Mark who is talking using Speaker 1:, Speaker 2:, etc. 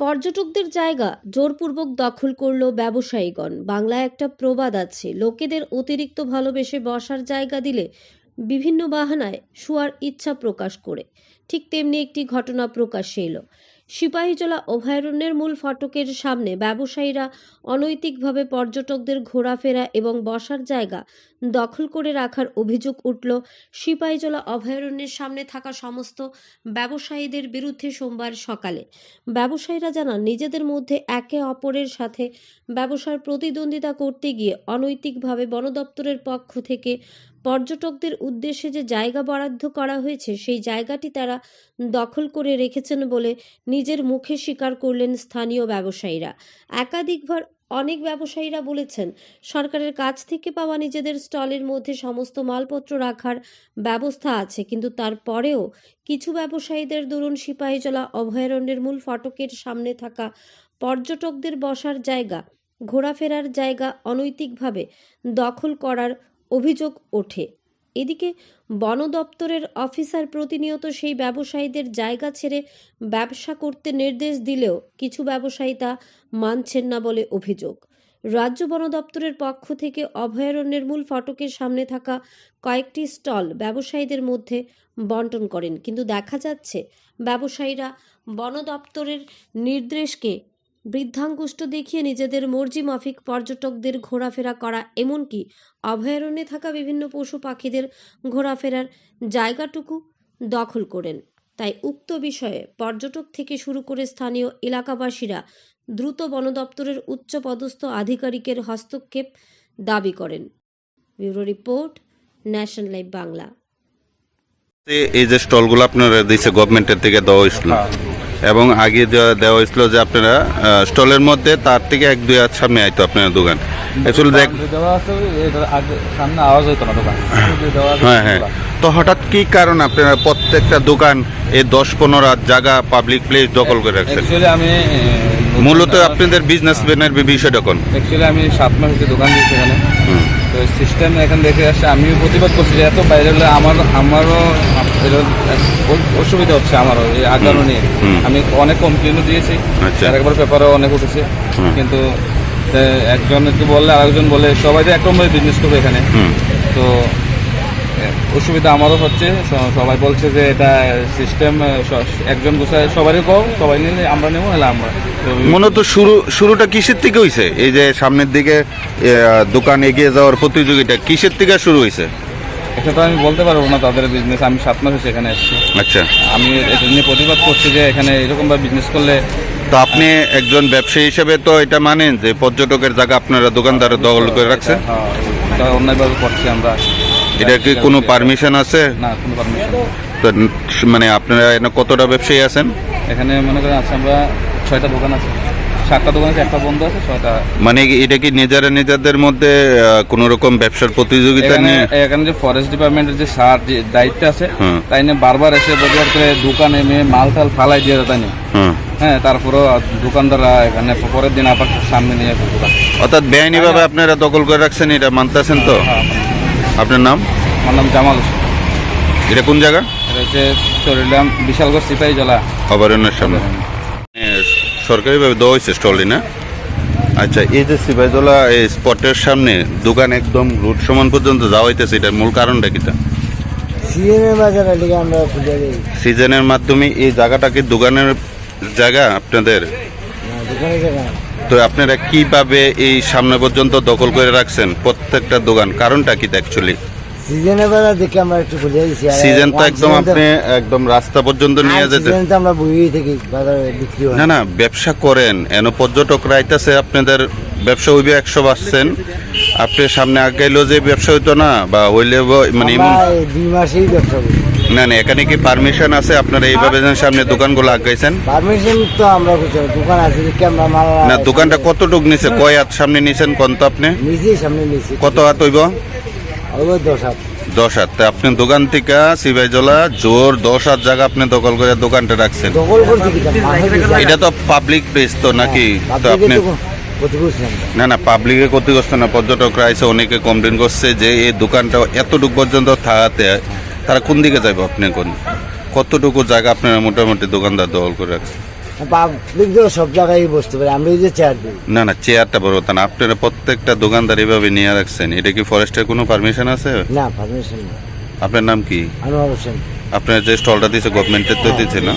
Speaker 1: পর্যটকদের জায়গা জোরপূর্বক দখল করল ব্যবসায়ীগণ। বাংলায় একটা প্রবাদ আছে, লোকেদের অতিরিক্ত ভালোবেসে বসার জায়গা দিলে বিভিন্ন বাহানায় শোয়ার ইচ্ছা প্রকাশ করে। ঠিক তেমনি একটি ঘটনা প্রকাশ্যে এলো। সিপাহীজলা অভয়ারণ্যের মূল ফটকের সামনে ব্যবসায়ীরা অনৈতিকভাবে পর্যটকদের ঘোরাফেরা এবং বসার জায়গা দখল করে রাখার অভিযোগ উঠল সিপাহীজলা অভয়ারণ্যের সামনে থাকা সমস্ত ব্যবসায়ীদের বিরুদ্ধে সোমবার সকালে। ব্যবসায়ীরা জানান, নিজেদের মধ্যে একে অপরের সাথে ব্যবসার প্রতিদ্বন্দ্বিতা করতে গিয়ে অনৈতিকভাবে বন দপ্তরের পক্ষ থেকে পর্যটকদের উদ্দেশ্যে যে জায়গা বরাদ্দ করা হয়েছে সেই জায়গাটি তারা দখল করে রেখেছেন বলে নিজের মুখে স্বীকার করলেন স্থানীয় ব্যবসায়ীরা। একাধিকবার অনেক ব্যবসায়ীরা বলেছেন, সরকারের কাছ থেকে পাওয়া নিজেদের স্টলের মধ্যে সমস্ত মালপত্র রাখার ব্যবস্থা আছে, কিন্তু তারপরেও কিছু ব্যবসায়ীদের দরুন সিপাহীজলা অভয়ারণ্যের মূল ফটকের সামনে থাকা পর্যটকদের বসার জায়গা, ঘোরাফেরার জায়গা অনৈতিকভাবে দখল করার অভিযোগ ওঠে। এদিকে বন দপ্তরের অফিসার প্রতিনিয়ত সেই ব্যবসায়ীদের জায়গা ছেড়ে ব্যবসা করতে নির্দেশ দিলেও কিছু ব্যবসায়ী তা মানছেন না বলে অভিযোগ। রাজ্য বন দপ্তরের পক্ষ থেকে অভয়ারণ্যের মূল ফটকের সামনে থাকা কয়েকটি স্টল ব্যবসায়ীদের মধ্যে বন্টন করেন, কিন্তু দেখা যাচ্ছে ব্যবসায়ীরা বন দপ্তরের নির্দেশকে বৃদ্ধাঙ্গুষ্ঠ দেখিয়ে নিজেদের মর্জি মাফিক পর্যটকদের ঘোরাফেরা করা, এমনকি অভয়ারণ্যে থাকা বিভিন্ন পশু পাখিদের ঘোরাফেরার জায়গাটুকু দখল করেন। তাই উক্ত বিষয়ে পর্যটক থেকে শুরু করে স্থানীয় এলাকাবাসীরা দ্রুত বন দপ্তরের উচ্চপদস্থ আধিকারিকের হস্তক্ষেপ দাবি করেন। Bureau report, national live Bangla.
Speaker 2: এই যে স্টলগুলো আপনারা দিয়েছে গভর্নমেন্টের থেকে দেওয়া হয়েছিল এবং আগে দেওয়া হয়েছিল যে আপনারা স্টলের মধ্যে তার থেকে এক দুই হাত সামনে আইতো আপনার দোকান। হ্যাঁ হ্যাঁ, তো হঠাৎ কি কারণ আপনারা প্রত্যেকটা দোকান এই 10-15 হাত জায়গা পাবলিক প্লেস দখল করে রাখছেন?
Speaker 3: আমি
Speaker 2: মূলত আপনাদের বিজনেসম্যানের বিষয়টা কোন?
Speaker 3: অ্যাকচুয়ালি আমি 7 মাস হচ্ছে দোকান দিয়েছি এখানে। তো সিস্টেম এখানে দেখে আসছে, আমিও প্রতিবাদ করছি যে এত বাইরে হলে আমারও অসুবিধা হচ্ছে, আমারও এই আগ্রহ নিয়ে আমি অনেক কমপ্লেনও দিয়েছি, একবার পেপারও অনেক উঠেছে, কিন্তু একজনকে বললে আরেকজন বলে সবাই তো একরকমভাবে বিজনেস করবে এখানে। তো অসুবিধা আমারও হচ্ছে, সবাই বলছে যে এটা সিস্টেম একজন গোছায় সবারই কম, সবাই নিলে আমরা নেবো, নাহলে আমরা।
Speaker 2: মূলত শুরুটা কিসের থেকে হয়েছে? এই যে সামনের দিকে দোকান এগিয়ে যাওয়ার প্রতিযোগিতা কিসের থেকে শুরু হয়েছে?
Speaker 3: এটা তো আমি বলতে পারবো না, তাদের বিজনেস। আমি 7 মাস হচ্ছে এখানে এসেছি।
Speaker 2: আচ্ছা,
Speaker 3: আমি এটা নিয়ে প্রতিবাদ করছি যে এখানে এরকমভাবে বিজনেস করলে।
Speaker 2: তো আপনি একজন ব্যবসায়ী হিসেবে তো এটা মানেন যে পর্যটকের জায়গা আপনারা দোকানদার দখল করে রাখছেন?
Speaker 3: হ্যাঁ, এটা অন্যায়ভাবে করছি আমরা।
Speaker 2: এটা কি কোনো পারমিশন আছে?
Speaker 3: না, কোনো পারমিশন।
Speaker 2: তো মানে আপনারা কতটা ব্যবসায়ী আছেন
Speaker 3: এখানে? মনে করেন আছে আমরা 6টা দোকান আছে, 7টা দোকান আছে, একটা বন্ধ আছে, 6টা।
Speaker 2: মানে এটা কি নিজেদের মধ্যে কোনো রকম ব্যবসার প্রতিযোগিতা নিয়ে?
Speaker 3: এখানে যে ফরেস্ট ডিপার্টমেন্টের যে সার দায়িত্ব আছে, তাই নিয়ে বারবার এসে প্রতিবাদ করে দোকানে মাল টাল ফালাই দিয়ে তাই নিয়ে। হ্যাঁ, তারপরেও দোকানদাররা এখানে পরের দিন আবার সামনে নিয়ে দোকান।
Speaker 2: অর্থাৎ বেআইনিভাবে আপনারা দখল করে রাখছেন, এটা মানতেছেন তো? আপনার নাম?
Speaker 3: আমার নাম জামাল হোসেন।
Speaker 2: এটা কোন জায়গা?
Speaker 3: এটা হচ্ছে চরিলাম বিশালগড় সিপাহীজলা
Speaker 2: অভয়ারণ্যের সামনে। সরকারিভাবে দেওয়া হয়েছে স্টলটি না? আচ্ছা, এই যে সিপাহীজলা এই স্পটের সামনে দোকান একদম রুট সমান পর্যন্ত যাওয়া হইতেছে, এটার মূল কারণটা কিটা? সিজনের মাধ্যমে এই জায়গাটা কি দোকানের জায়গা আপনাদের? তো আপনারা কিভাবে এই সামনে পর্যন্ত দখল করে রাখছেন প্রত্যেকটা দোকান? কারণটা কি অ্যাকচুয়ালি?
Speaker 4: সিজনের বাজার দেখে আমরা একটু ভুলে গেছি।
Speaker 2: সিজন তো একদম আপনি একদম রাস্তা পর্যন্ত নিয়ে যেতে।
Speaker 4: সিজন তো আমরা বইই থেকে বাজারে বিক্রি হয়
Speaker 2: না, পর্যটকরা পর্যটকরা আইতাছে, আপনাদের ব্যবসা হইবে 100%। আপনি সামনে আগাইলো যে ব্যবসা হইতো না, বা হইলে মানে
Speaker 4: 2 মাসেই ব্যবসা করি।
Speaker 2: না, এখানে কি পারমিশন আছে আপনারা এইভাবে সামনে দোকানগুলো আগাইছেন?
Speaker 4: পারমিশন তো আমরা দোকান আছে দেখে আমরা মাল।
Speaker 2: না, দোকানটা কতটুক নিছে? কয় হাত সামনে নিছেন কোন? তো আপনি
Speaker 4: নিজেই সামনে নিয়েছি।
Speaker 2: কত হাত হইব?
Speaker 4: 10 হাত।
Speaker 2: 10 হাত। আপনি দোকান থেকে সিপাহীজলা জোর 10 হাত জায়গা আপনি দখল করে দোকানটা রাখছেন।
Speaker 4: দখল করতে
Speaker 2: এটা তো পাবলিক প্লেস তো নাকি? তো আপনি না পাবলিকে ক্ষতিগ্রস্ত না, পর্যটকরা এসে অনেকে কমপ্লেন করছে যে এই দোকানটা এতটুকু পর্যন্ত থাকাতে তারা কোন দিকে যাবে? আপনি কোন কতটুকু জায়গা আপনারা মোটামুটি দোকানদার দখল করে রাখছেন?
Speaker 4: পাবলিক তো সব জায়গায় বসতে পারে, আমরা এই যে চেয়ার দিই।
Speaker 2: না না, চেয়ারটা বড় কথা না, আপনারা প্রত্যেকটা দোকানদার এভাবে নিয়ে রাখছেন, এটা কি ফরেস্টের কোনো পারমিশন আছে?
Speaker 4: না, পারমিশন না।
Speaker 2: আপনার নাম কি?
Speaker 4: আনোয়ার হোসেন।
Speaker 2: আপনার যে স্টলটা দিয়েছে গভর্নমেন্টের তো দিয়েছে না?